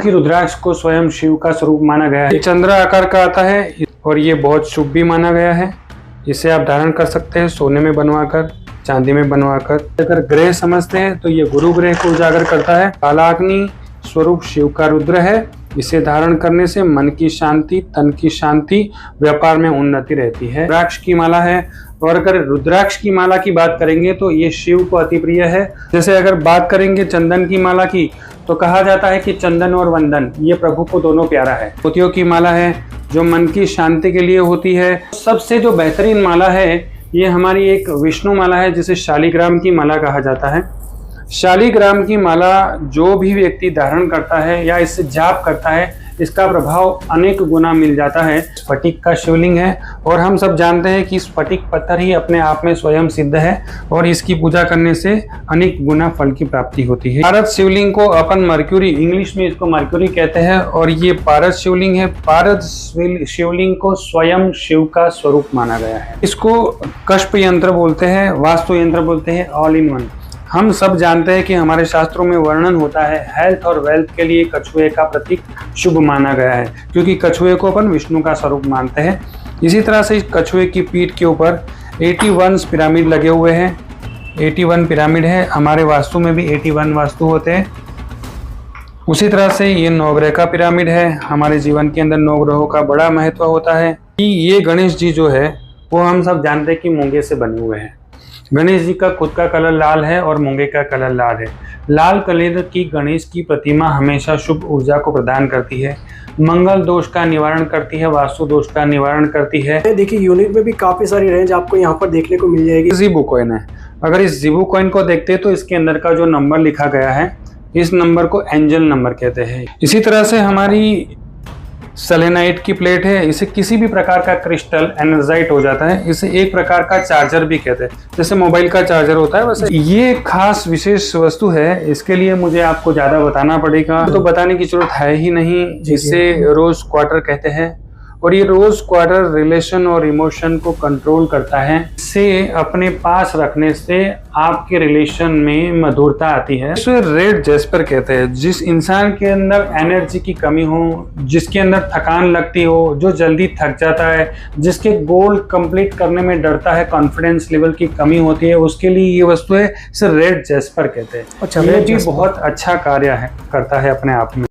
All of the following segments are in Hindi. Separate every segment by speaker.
Speaker 1: मुखी रुद्राक्ष को स्वयं शिव का स्वरूप माना गया है। चंद्र आकार का आता है और ये बहुत शुभ भी माना गया है। इसे आप धारण कर सकते हैं सोने में बनवाकर, चांदी में बनवाकर। अगर ग्रह समझते हैं तो ये गुरु ग्रह को उजागर करता है। कालाग्नि स्वरूप शिव का रुद्र है। इसे धारण करने से मन की शांति, तन की शांति, व्यापार में उन्नति रहती है। रुद्राक्ष की माला है, और अगर रुद्राक्ष की माला की बात करेंगे तो ये शिव को अति प्रिय है। जैसे अगर बात करेंगे चंदन की माला की तो कहा जाता है कि चंदन और वंदन ये प्रभु को दोनों प्यारा है। मोतियों की माला है जो मन की शांति के लिए होती है। सबसे जो बेहतरीन माला है ये हमारी एक विष्णु माला है जिसे शालिग्राम की माला कहा जाता है। शालिग्राम की माला जो भी व्यक्ति धारण करता है या इससे जाप करता है इसका प्रभाव अनेक गुना मिल जाता है। स्फटिक का शिवलिंग है और हम सब जानते हैं कि स्फटिक पत्थर ही अपने आप में स्वयं सिद्ध है और इसकी पूजा करने से अनेक गुना फल की प्राप्ति होती है। पारद शिवलिंग को अपन मर्क्यूरी, इंग्लिश में इसको मर्क्यूरी कहते हैं, और ये पारद शिवलिंग है। पारद शिवलिंग को स्वयं शिव का स्वरूप माना गया है। इसको कष्प यंत्र बोलते हैं, वास्तु यंत्र बोलते हैं, ऑल इन वन। हम सब जानते हैं कि हमारे शास्त्रों में वर्णन होता है हेल्थ और वेल्थ के लिए कछुए का प्रतीक शुभ माना गया है, क्योंकि कछुए को अपन विष्णु का स्वरूप मानते हैं। इसी तरह से इस कछुए की पीठ के ऊपर 81 पिरामिड लगे हुए हैं। 81 पिरामिड है। हमारे वास्तु में भी 81 वास्तु होते हैं। उसी तरह से ये नवग्रह का पिरामिड है। हमारे जीवन के अंदर नवग्रहों का बड़ा महत्व होता है। कि ये गणेश जी जो है वो हम सब जानते हैं कि मूंगे से बने हुए हैं। गणेश जी का खुद का कलर लाल है और मूंगे का कलर लाल है। लाल कलर की गणेश की प्रतिमा हमेशा शुभ ऊर्जा को प्रदान करती है, मंगल दोष का निवारण करती है, वास्तु दोष का निवारण करती है।
Speaker 2: देखिए यूनिट में भी काफी सारी रेंज आपको यहाँ पर देखने को मिल जाएगी।
Speaker 1: ज़ीबू कॉइन है। अगर इस ज़ीबू कॉइन को देखते हैं तो इसके अंदर का जो नंबर लिखा गया है इस नंबर को एंजल नंबर कहते हैं। इसी तरह से हमारी सेलेनाइट की प्लेट है। इसे किसी भी प्रकार का क्रिस्टल एनर्जाइट हो जाता है। इसे एक प्रकार का चार्जर भी कहते हैं, जैसे मोबाइल का चार्जर होता है वैसे ये खास विशेष वस्तु है। इसके लिए मुझे आपको ज्यादा बताना पड़ेगा तो बताने की जरूरत है ही नहीं। जिसे रोज क्वार्टर कहते हैं और ये रोज क्वार्टर रिलेशन और इमोशन को कंट्रोल करता है। इसे अपने पास रखने से आपके रिलेशन में मधुरता आती है। इसे रेड जेस्पर कहते हैं। जिस इंसान के अंदर एनर्जी की कमी हो, जिसके अंदर थकान लगती हो, जो जल्दी थक जाता है, जिसके गोल कंप्लीट करने में डरता है, कॉन्फिडेंस लेवल की कमी होती है, उसके लिए ये वस्तु है। इसे रेड जेस्पर कहते हैं।
Speaker 2: अच्छा,
Speaker 1: ये भी बहुत अच्छा कार्य करता है अपने आप में।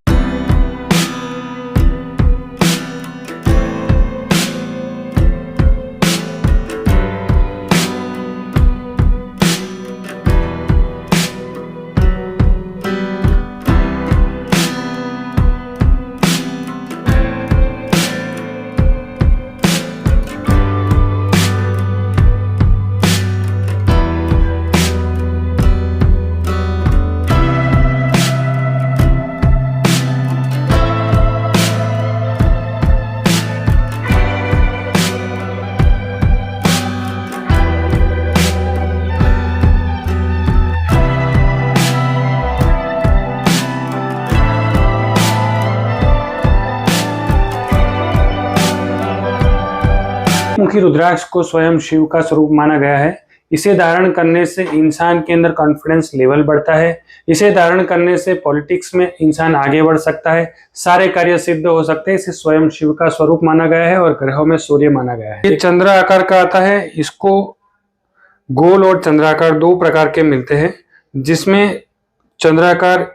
Speaker 1: मुखी रुद्राक्ष को स्वयं शिव का स्वरूप माना गया है। इसे धारण करने से इंसान के अंदर कॉन्फिडेंस लेवल बढ़ता है। इसे धारण करने से पॉलिटिक्स में इंसान आगे बढ़ सकता है, सारे कार्य सिद्ध हो सकते हैं। इसे स्वयं शिव का स्वरूप माना गया है और ग्रहों में सूर्य माना गया है। ये चंद्र आकार का आता है। इसको गोल और चंद्राकार दो प्रकार के मिलते हैं, जिसमें चंद्राकार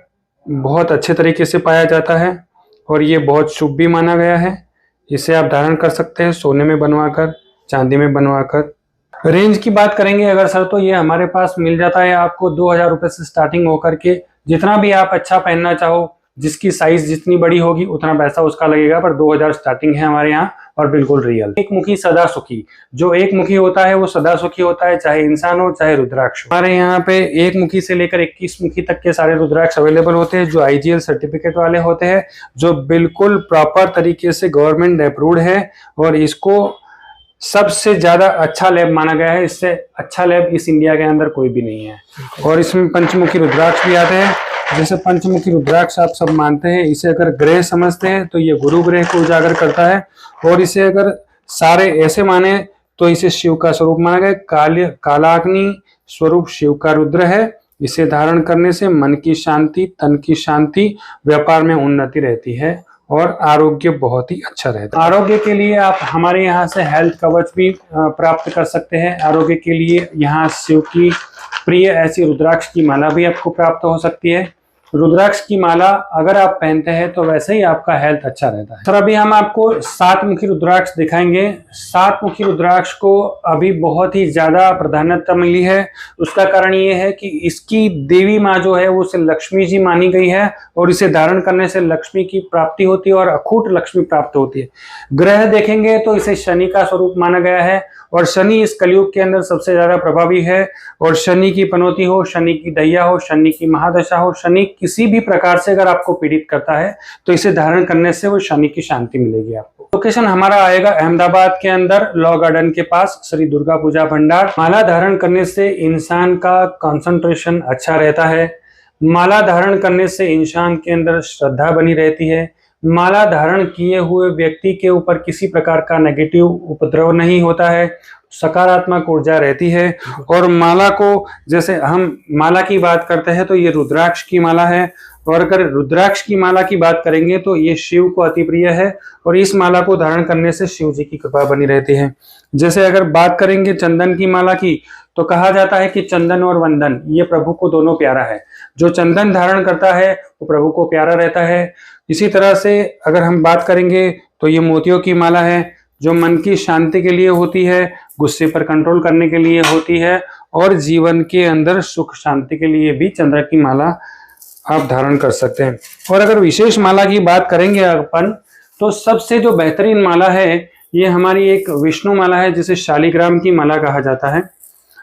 Speaker 1: बहुत अच्छे तरीके से पाया जाता है और ये बहुत शुभ भी माना गया है। इसे आप धारण कर सकते हैं सोने में बनवाकर, चांदी में बनवाकर। रेंज की बात करेंगे अगर सर तो ये हमारे पास मिल जाता है आपको 2000 रुपये से स्टार्टिंग होकर के। जितना भी आप अच्छा पहनना चाहो, जिसकी साइज जितनी बड़ी होगी उतना पैसा उसका लगेगा, पर 2000 स्टार्टिंग है हमारे यहाँ और बिल्कुल रियल। एक मुखी सदा सुखी, जो एक मुखी होता है वो सदा सुखी होता है, चाहे इंसान हो चाहे रुद्राक्ष। हमारे यहाँ पे एक मुखी से लेकर 21 मुखी तक के सारे रुद्राक्ष अवेलेबल होते हैं, जो IGL सर्टिफिकेट वाले होते हैं, जो बिल्कुल प्रॉपर तरीके से गवर्नमेंट अप्रूव्ड है और इसको सबसे ज्यादा अच्छा लैब माना गया है। इससे अच्छा लैब इस इंडिया के अंदर कोई भी नहीं है। और इसमें पंचमुखी रुद्राक्ष भी आते हैं। जैसे पंचमुखी रुद्राक्ष आप सब मानते हैं, इसे अगर ग्रह समझते हैं तो ये गुरु ग्रह को उजागर करता है, और इसे अगर सारे ऐसे माने तो इसे शिव का स्वरूप माना गया। कालाग्नि स्वरूप शिव का रुद्र है इसे धारण करने से मन की शांति, तन की शांति, व्यापार में उन्नति रहती है और आरोग्य बहुत ही अच्छा रहता है। आरोग्य के लिए आप हमारे यहाँ से हेल्थ कवच भी प्राप्त कर सकते हैं। आरोग्य के लिए यहाँ शिव की प्रिय ऐसी रुद्राक्ष की माला भी आपको प्राप्त हो सकती है। रुद्राक्ष की माला अगर आप पहनते हैं तो वैसे ही आपका हेल्थ अच्छा रहता है। सर अभी हम आपको 7 मुखी रुद्राक्ष दिखाएंगे। 7 मुखी रुद्राक्ष को अभी बहुत ही ज्यादा प्राधान्यता मिली है। उसका कारण ये है कि इसकी देवी माँ जो है वो उसे लक्ष्मी जी मानी गई है और इसे धारण करने से लक्ष्मी की प्राप्ति होती है और अखूट लक्ष्मी प्राप्त होती है। ग्रह देखेंगे तो इसे शनि का स्वरूप माना गया है और शनि इस कलयुग के अंदर सबसे ज्यादा प्रभावी है। और शनि की पनौती हो, शनि की दैया हो, शनि की महादशा हो, शनि किसी भी प्रकार से अगर आपको पीड़ित करता है तो इसे धारण करने से वो शनि की शांति मिलेगी आपको। लोकेशन हमारा आएगा अहमदाबाद के अंदर लॉ गार्डन के पास, श्री दुर्गा पूजा भंडार। माला धारण करने से इंसान का कंसंट्रेशन अच्छा रहता है। माला धारण करने से इंसान के अंदर श्रद्धा बनी रहती है। माला धारण किए हुए व्यक्ति के ऊपर किसी प्रकार का नेगेटिव उपद्रव नहीं होता है, सकारात्मक ऊर्जा रहती है। और माला को, जैसे हम माला की बात करते हैं तो ये रुद्राक्ष की माला है, और अगर रुद्राक्ष की माला की बात करेंगे तो ये शिव को अति प्रिय है और इस माला को धारण करने से शिव जी की कृपा बनी रहती है। जैसे अगर बात करेंगे चंदन की माला की तो कहा जाता है कि चंदन और वंदन ये प्रभु को दोनों प्यारा है। जो चंदन धारण करता है वो प्रभु को प्यारा रहता है। इसी तरह से अगर हम बात करेंगे तो ये मोतियों की माला है जो मन की शांति के लिए होती है, गुस्से पर कंट्रोल करने के लिए होती है और जीवन के अंदर सुख शांति के लिए भी चंद्र की माला आप धारण कर सकते हैं। और अगर विशेष माला की बात करेंगे अपन तो सबसे जो बेहतरीन माला है ये हमारी एक विष्णु माला है जिसे शालिग्राम की माला कहा जाता है।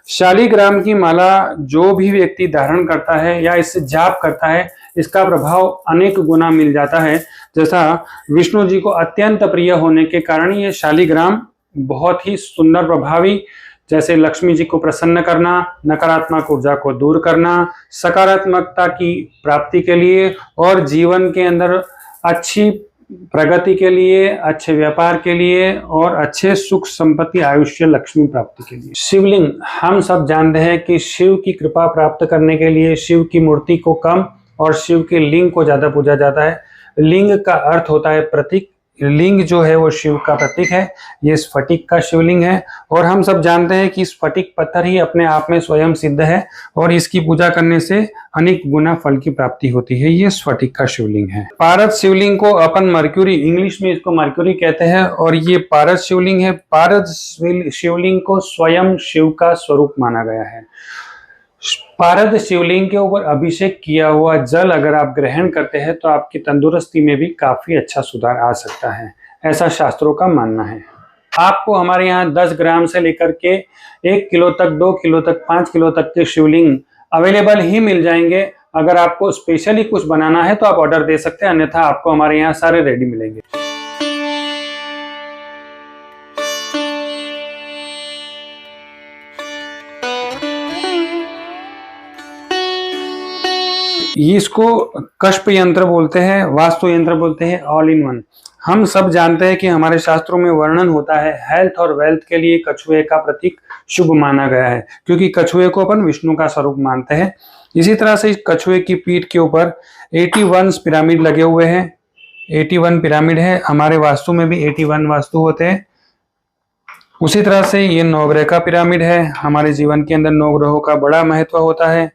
Speaker 1: शालिग्राम की माला जो भी व्यक्ति धारण करता है या इससे जाप करता है इसका प्रभाव अनेक गुना मिल जाता है। जैसा विष्णु जी को अत्यंत प्रिय होने के कारण ये शालिग्राम बहुत ही सुंदर प्रभावी, जैसे लक्ष्मी जी को प्रसन्न करना, नकारात्मक ऊर्जा को दूर करना, सकारात्मकता की प्राप्ति के लिए और जीवन के अंदर अच्छी प्रगति के लिए, अच्छे व्यापार के लिए और अच्छे सुख संपत्ति आयुष्य लक्ष्मी प्राप्ति के लिए। शिवलिंग, हम सब जानते हैं कि शिव की कृपा प्राप्त करने के लिए शिव की मूर्ति को कम और शिव के लिंग को ज्यादा पूजा जाता है। लिंग का अर्थ होता है प्रतीक। लिंग जो है वो शिव का प्रतीक है। ये स्फटिक का शिवलिंग है और हम सब जानते हैं कि स्फटिक पत्थर ही अपने आप में स्वयं सिद्ध है और इसकी पूजा करने से अनेक गुना फल की प्राप्ति होती है। ये स्फटिक का शिवलिंग है। पारद शिवलिंग को अपन मर्क्यूरी, इंग्लिश में इसको मर्क्यूरी कहते हैं और ये पारद शिवलिंग है। पारद शिवलिंग को स्वयं शिव का स्वरूप माना गया है। पारद शिवलिंग के ऊपर अभिषेक किया हुआ जल अगर आप ग्रहण करते हैं तो आपकी तंदुरुस्ती में भी काफी अच्छा सुधार आ सकता है, ऐसा शास्त्रों का मानना है। आपको हमारे यहाँ 10 ग्राम से लेकर के 1 किलो तक, 2 किलो तक, 5 किलो तक के शिवलिंग अवेलेबल ही मिल जाएंगे। अगर आपको स्पेशली कुछ बनाना है तो आप ऑर्डर दे सकते हैं, अन्यथा आपको हमारे यहाँ सारे रेडी मिलेंगे। इसको कष्प यंत्र बोलते हैं, वास्तु यंत्र बोलते हैं, ऑल इन वन। हम सब जानते हैं कि हमारे शास्त्रों में वर्णन होता है हेल्थ और वेल्थ के लिए कछुए का प्रतीक शुभ माना गया है, क्योंकि कछुए को अपन विष्णु का स्वरूप मानते हैं। इसी तरह से इस कछुए की पीठ के ऊपर 81 पिरामिड लगे हुए हैं। 81 पिरामिड है, हमारे वास्तु में भी 81 वास्तु होते हैं। उसी तरह से ये 9 ग्रह का पिरामिड है। हमारे जीवन के अंदर 9 ग्रहों का बड़ा महत्व होता है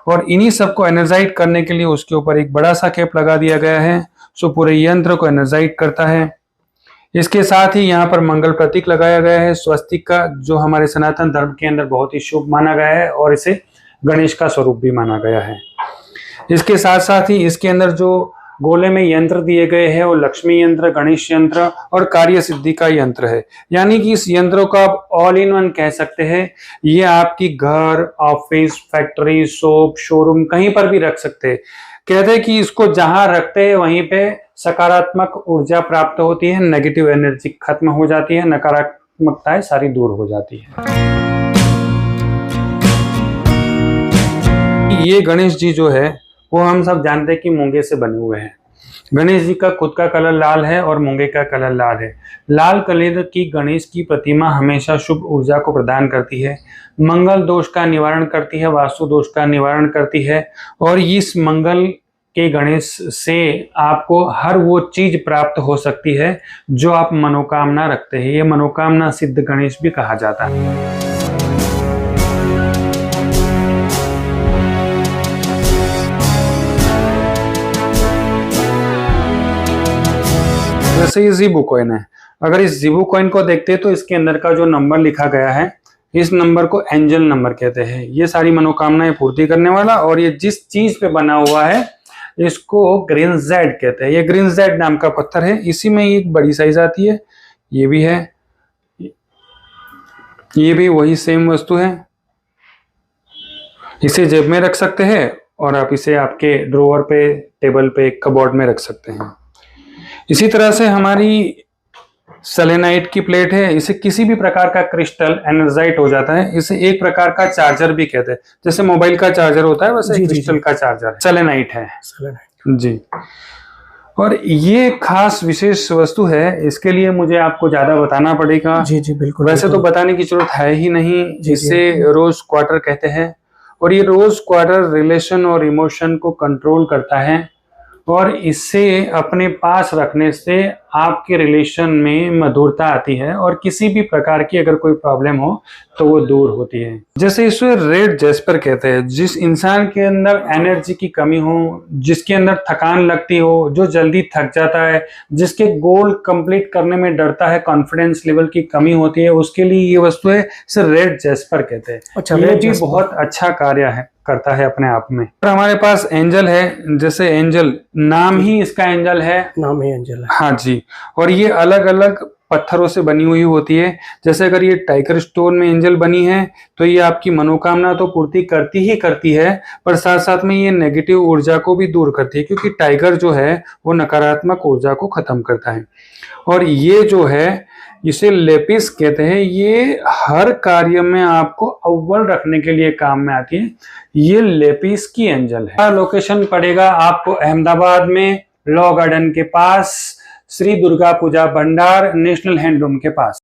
Speaker 1: और इन्हीं सबको एनर्जाइट करने के लिए उसके ऊपर एक बड़ा सा कैप लगा दिया गया है, सो पूरे यंत्र को एनर्जाइट करता है। इसके साथ ही यहाँ पर मंगल प्रतीक लगाया गया है स्वस्तिक का, जो हमारे सनातन धर्म के अंदर बहुत ही शुभ माना गया है और इसे गणेश का स्वरूप भी माना गया है। इसके साथ साथ ही इसके अंदर जो गोले में यंत्र दिए गए हैं वो लक्ष्मी यंत्र, गणेश यंत्र और कार्य सिद्धि का यंत्र है। यानी कि इस यंत्रों को आप ऑल इन वन कह सकते हैं। ये आपकी घर, ऑफिस, फैक्ट्री, शॉप, शोरूम कहीं पर भी रख सकते हैं। कहते हैं कि इसको जहां रखते हैं वहीं पे सकारात्मक ऊर्जा प्राप्त होती है, नेगेटिव एनर्जी खत्म हो जाती है, नकारात्मकताएं सारी दूर हो जाती है। ये गणेश जी जो है वो हम सब जानते हैं कि मूंगे से बने हुए हैं। गणेश जी का खुद का कलर लाल है और मूंगे का कलर लाल है। लाल कलर की गणेश की प्रतिमा हमेशा शुभ ऊर्जा को प्रदान करती है, मंगल दोष का निवारण करती है, वास्तु दोष का निवारण करती है। और इस मंगल के गणेश से आपको हर वो चीज प्राप्त हो सकती है जो आप मनोकामना रखते हैं। ये मनोकामना सिद्ध गणेश भी कहा जाता है। जैसे ये ज़ीबू कॉइन है, अगर इस ज़ीबू कॉइन को देखते हैं तो इसके अंदर का जो नंबर लिखा गया है, इस नंबर को एंजल नंबर कहते हैं। ये सारी मनोकामनाएं पूर्ति करने वाला, और ये जिस चीज पे बना हुआ है इसको ग्रेनाइट कहते हैं। ये ग्रेनाइट नाम का पत्थर है, इसी में एक बड़ी साइज आती है, ये भी है, ये भी वही सेम वस्तु है। इसे जेब में रख सकते हैं और आप इसे आपके ड्रॉवर पे, टेबल पे, कबोर्ड में रख सकते हैं। इसी तरह से हमारी सेलेनाइट की प्लेट है, इसे किसी भी प्रकार का क्रिस्टल एनर्जाइट हो जाता है। इसे एक प्रकार का चार्जर भी कहते हैं, जैसे मोबाइल का चार्जर होता है वैसे क्रिस्टल का चार्जर सेलेनाइट है जी। और ये खास विशेष वस्तु है, इसके लिए मुझे आपको ज्यादा बताना पड़ेगा।
Speaker 2: जी जी बिल्कुल।
Speaker 1: वैसे तो बताने की जरूरत है ही नहीं। जिसे रोज क्वार्टर कहते हैं, और ये रोज क्वार्टर रिलेशन और इमोशन को कंट्रोल करता है, और इसे अपने पास रखने से आपके रिलेशन में मधुरता आती है, और किसी भी प्रकार की अगर कोई प्रॉब्लम हो तो वो दूर होती है। जैसे इसे रेड जैस्पर कहते हैं। जिस इंसान के अंदर एनर्जी की कमी हो, जिसके अंदर थकान लगती हो, जो जल्दी थक जाता है, जिसके गोल कंप्लीट करने में डरता है, कॉन्फिडेंस लेवल की कमी होती है, उसके लिए ये वस्तु है, इसे रेड जैस्पर कहते हैं।
Speaker 2: अच्छा,
Speaker 1: ये भी बहुत अच्छा कार्य है, करता है अपने आप में। और हमारे पास एंजल है, जैसे एंजल नाम ही इसका एंजल है,
Speaker 2: नाम ही एंजल है।
Speaker 1: हाँ जी। और ये अलग अलग पत्थरों से बनी हुई होती है। जैसे अगर ये टाइगर स्टोन में एंजल बनी है तो ये आपकी मनोकामना तो पूर्ति करती ही करती है, पर साथ साथ में ये नेगेटिव ऊर्जा को भी दूर करती है, क्योंकि टाइगर जो है वो नकारात्मक ऊर्जा को खत्म करता है। और ये जो है, इसे लेपिस कहते हैं। ये हर कार्य में आपको अव्वल रखने के लिए काम में आती है। ये लेपिस की एंजल है। लोकेशन पड़ेगा आपको अहमदाबाद में, लॉ गार्डन के पास, श्री दुर्गा पूजा भंडार, नेशनल हैंडलूम के पास।